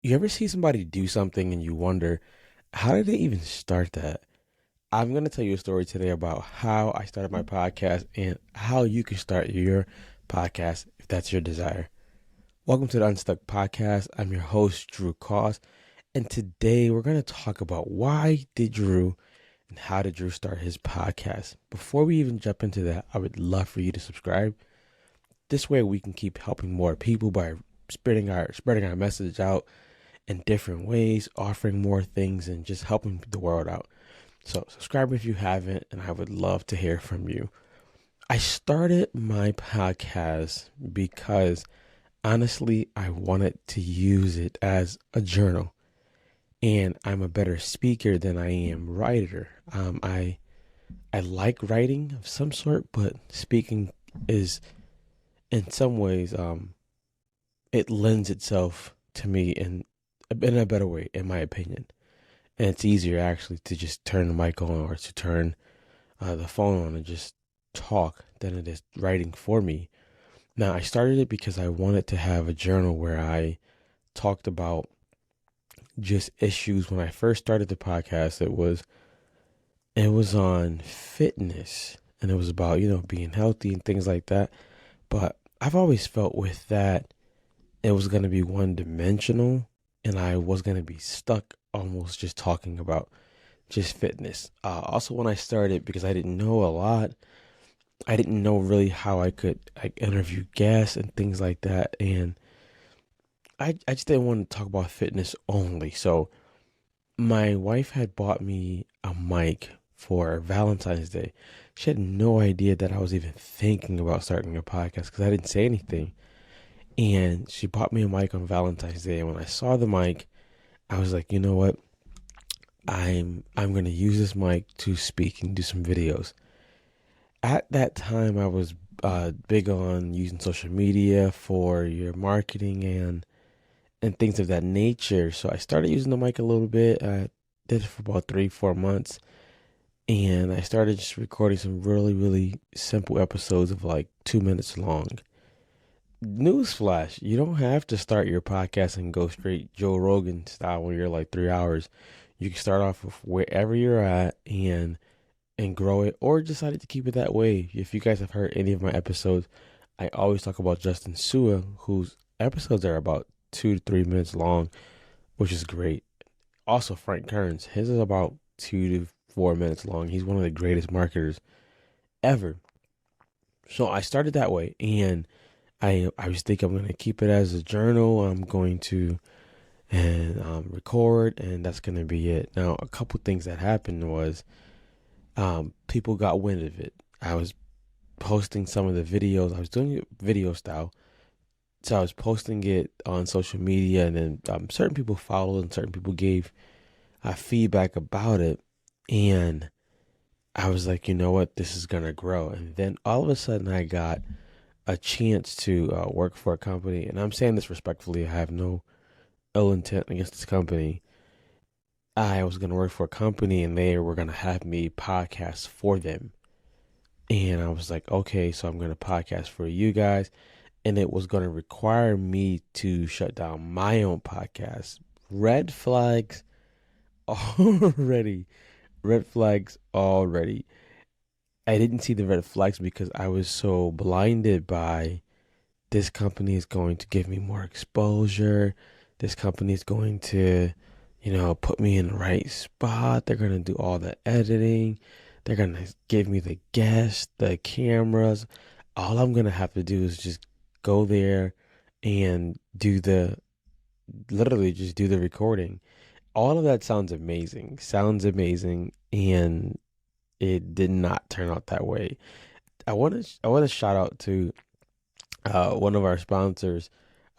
You ever see somebody do something and you wonder, how did they even start that? I'm going to tell you a story today about how I started my podcast and how you can start your podcast if that's your desire. Welcome to the Unstuck Podcast. I'm your host, Drew Koss, and today we're going to talk about why did Drew and how did Drew start his podcast. Before we even jump into that, I would love for you to subscribe. This way we can keep helping more people by spreading our message out in different ways, offering more things, and just helping the world out. So subscribe if you haven't, and I would love to hear from you. I started my podcast because honestly, I wanted to use it as a journal, and I'm a better speaker than I am writer. I like writing of some sort, but speaking is in some ways it lends itself to me in a better way, in my opinion. And it's easier actually to just turn the mic on or to turn the phone on and just talk than it is writing for me. Now, I started it because I wanted to have a journal where I talked about just issues. When I first started the podcast, it was on fitness, and it was about, being healthy and things like that. But I've always felt with that it was going to be one dimensional, and I was going to be stuck almost just talking about just fitness. Also, when I started, because I didn't know a lot, I didn't know really how I could interview guests and things like that. And I just didn't want to talk about fitness only. So my wife had bought me a mic for Valentine's Day. She had no idea that I was even thinking about starting a podcast because I didn't say anything. And she bought me a mic on Valentine's Day. And when I saw the mic, I was like, you know what? I'm gonna use this mic to speak and do some videos. At that time, I was big on using social media for your marketing and things of that nature. So I started using the mic a little bit. I did it for about 3-4 months, and I started just recording some really really simple episodes of like 2 minutes long. Newsflash, you don't have to start your podcast and go straight Joe Rogan style when you're like 3 hours. You can start off with wherever you're at and grow it, or decided to keep it that way. If you guys have heard any of my episodes, I always talk about Justin Sua, whose episodes are about 2 to 3 minutes long, which is great. Also, Frank Kearns, his is about 2 to 4 minutes long. He's one of the greatest marketers ever. So I started that way, and I was thinking I'm going to keep it as a journal. I'm going to and record, and that's going to be it. Now, a couple things that happened was people got wind of it. I was posting some of the videos. I was doing it video style, so I was posting it on social media, and then certain people followed and certain people gave feedback about it, and I was like, you know what, this is gonna grow. And then all of a sudden, I got a chance to work for a company, and I'm saying this respectfully. I have no ill intent against this company. I was going to work for a company, and they were going to have me podcast for them. And I was like, okay, so I'm going to podcast for you guys. And it was going to require me to shut down my own podcast. Red flags already. Red flags already. I didn't see the red flags because I was so blinded by this company is going to give me more exposure. This company is going to put me in the right spot. They're going to do all the editing. They're going to give me the guests, the cameras. All I'm going to have to do is just go there and literally just do the recording. All of that sounds amazing. And it did not turn out that way. I want to shout out to one of our sponsors,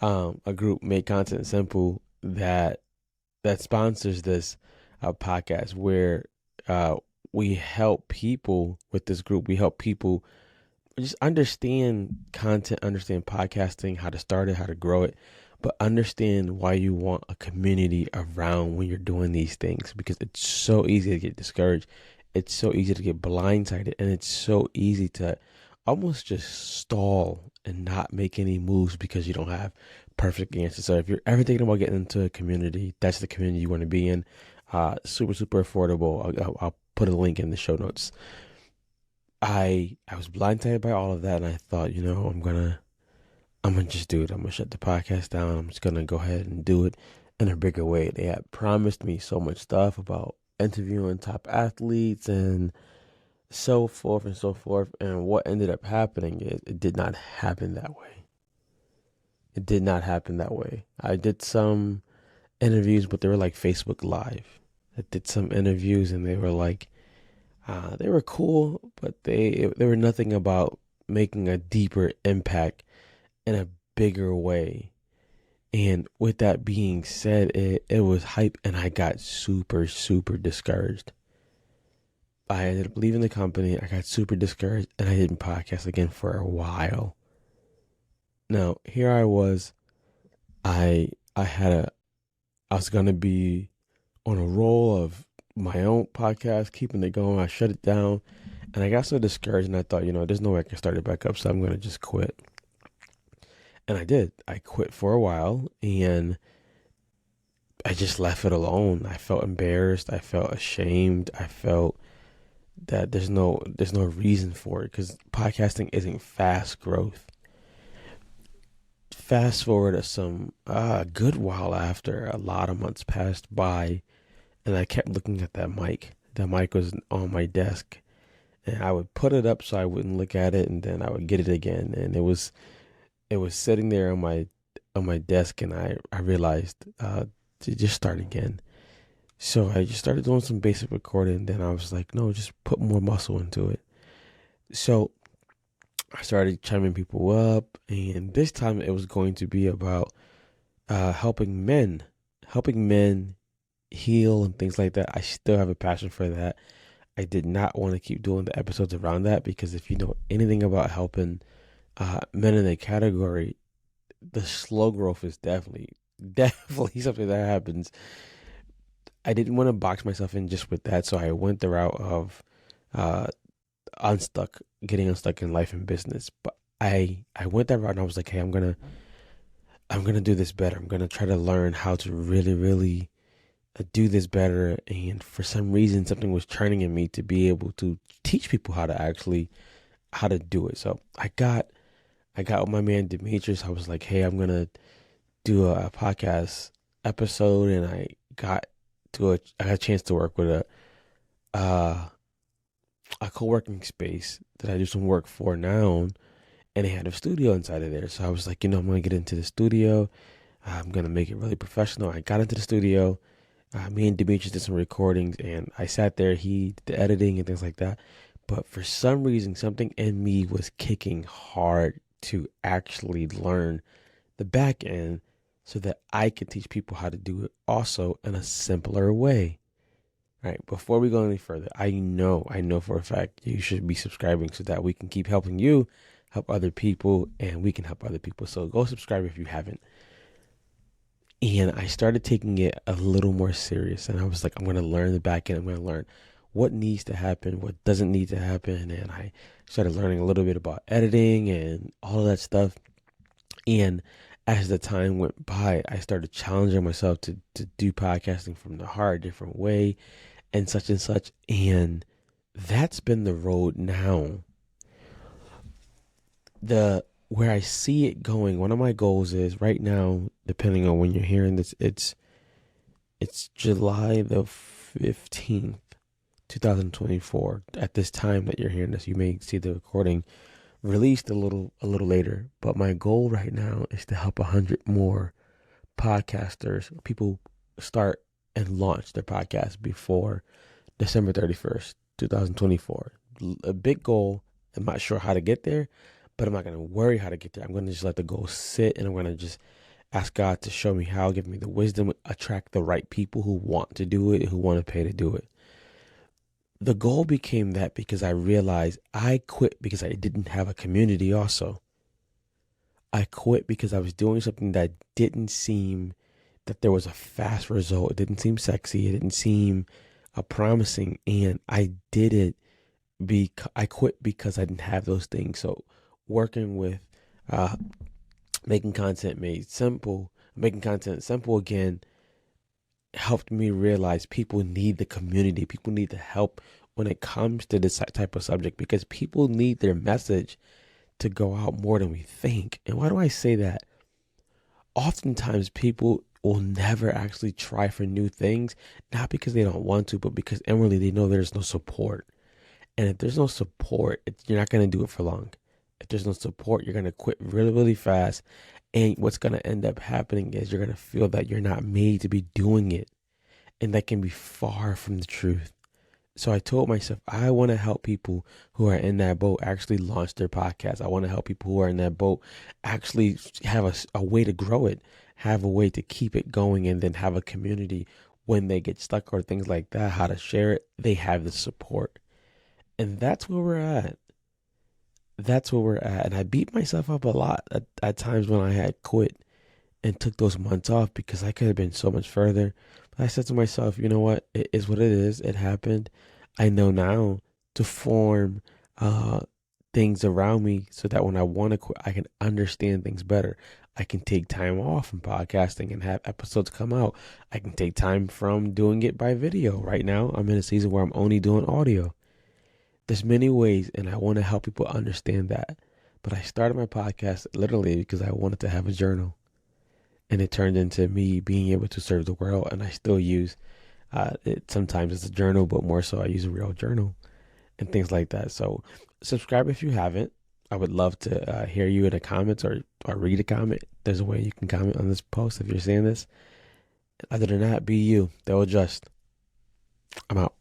a group, Make Content Simple, that sponsors this podcast, where we help people with this group. We help people just understand content, understand podcasting, how to start it, how to grow it, but understand why you want a community around when you're doing these things, because it's so easy to get discouraged. It's so easy to get blindsided, and it's so easy to almost just stall and not make any moves because you don't have perfect answer. So if you're ever thinking about getting into a community, that's the community you want to be in. Super, super affordable. I'll put a link in the show notes. I was blindsided by all of that, and I thought, I'm gonna just do it. I'm gonna shut the podcast down. I'm just gonna go ahead and do it in a bigger way. They had promised me so much stuff about interviewing top athletes and so forth and so forth. And what ended up happening is it did not happen that way. It did not happen that way. I did some interviews, but they were like Facebook Live. I did some interviews, and they were like, they were cool, but they were nothing about making a deeper impact in a bigger way. And with that being said, it was hype, and I got super, super discouraged. I ended up leaving the company. I got super discouraged, and I didn't podcast again for a while. Now, here I was. I was gonna be on a roll of my own podcast, keeping it going. I shut it down, and I got so discouraged, and I thought, there's no way I can start it back up, so I'm gonna just quit. And I did. I quit for a while, and I just left it alone. I felt embarrassed. I felt ashamed. I felt that there's no reason for it, because podcasting isn't fast growth. Fast forward to some good while after, a lot of months passed by, and I kept looking at that mic. The mic was on my desk, and I would put it up so I wouldn't look at it, and then I would get it again, and it was sitting there on my desk, and I realized to just start again. So I just started doing some basic recording. Then I was like, no, just put more muscle into it. So I started chiming people up, and this time it was going to be about helping men heal and things like that. I still have a passion for that. I did not want to keep doing the episodes around that, because if you know anything about helping men in the category, the slow growth is definitely something that happens. I didn't want to box myself in just with that, so I went the route of getting unstuck in life and business. But I went that route, and I was like, hey, I'm gonna do this better. I'm gonna try to learn how to really, really do this better. And for some reason, something was churning in me to be able to teach people how to do it. So I got with my man Demetrius. I was like, hey, I'm gonna do a podcast episode, and I got a chance to work with a co-working space that I do some work for now, and they had a studio inside of there. So I was like, I'm gonna get into the studio. I'm gonna make it really professional. I got into the studio. Me and Demetrius did some recordings, and I sat there. He did the editing and things like that. But for some reason, something in me was kicking hard to actually learn the back end, so that I could teach people how to do it also in a simpler way. All right, before we go any further, I know for a fact you should be subscribing, so that we can keep helping you, help other people, and we can help other people. So go subscribe if you haven't. And I started taking it a little more serious, and I was like, I'm going to learn the back end. I'm going to learn what needs to happen, what doesn't need to happen. And I started learning a little bit about editing and all of that stuff. And as the time went by, I started challenging myself to do podcasting from the heart, a different way, and such and such. And that's been the road now. Where I see it going, one of my goals is right now, depending on when you're hearing this, it's July the 15th, 2024. At this time that you're hearing this, you may see the recording released a little later. But my goal right now is to help 100 more podcasters, people start and launch their podcast before December 31st, 2024. A big goal. I'm not sure how to get there, but I'm not going to worry how to get there. I'm going to just let the goal sit, and I'm going to just ask God to show me how, give me the wisdom, attract the right people who want to do it, who want to pay to do it. The goal became that because I realized I quit because I didn't have a community also. I quit because I was doing something that didn't seem that there was a fast result. It didn't seem sexy. It didn't seem promising. And I did it I quit because I didn't have those things. So working with making content making content simple again helped me realize people need the community. People need the help when it comes to this type of subject because people need their message to go out more than we think. And why do I say that? Oftentimes people will never actually try for new things, not because they don't want to, but because inwardly they know there's no support. And if there's no support, you're not going to do it for long. If there's no support, you're going to quit really, really fast. And what's going to end up happening is you're going to feel that you're not made to be doing it. And that can be far from the truth. So I told myself, I want to help people who are in that boat actually launch their podcast. I want to help people who are in that boat actually have a way to grow it, have a way to keep it going, and then have a community when they get stuck or things like that, how to share it. They have the support. And that's where we're at. That's where we're at. And I beat myself up a lot at times when I had quit and took those months off because I could have been so much further. But I said to myself, you know what? It is what it is. It happened. I know now to form things around me so that when I want to quit, I can understand things better. I can take time off from podcasting and have episodes come out. I can take time from doing it by video. Right now, I'm in a season where I'm only doing audio. There's many ways, and I want to help people understand that. But I started my podcast literally because I wanted to have a journal. And it turned into me being able to serve the world. And I still use it sometimes as a journal, but more so I use a real journal and things like that. So subscribe if you haven't. I would love to hear you in the comments or read a comment. There's a way you can comment on this post if you're seeing this. Other than that, be you. They'll adjust. I'm out.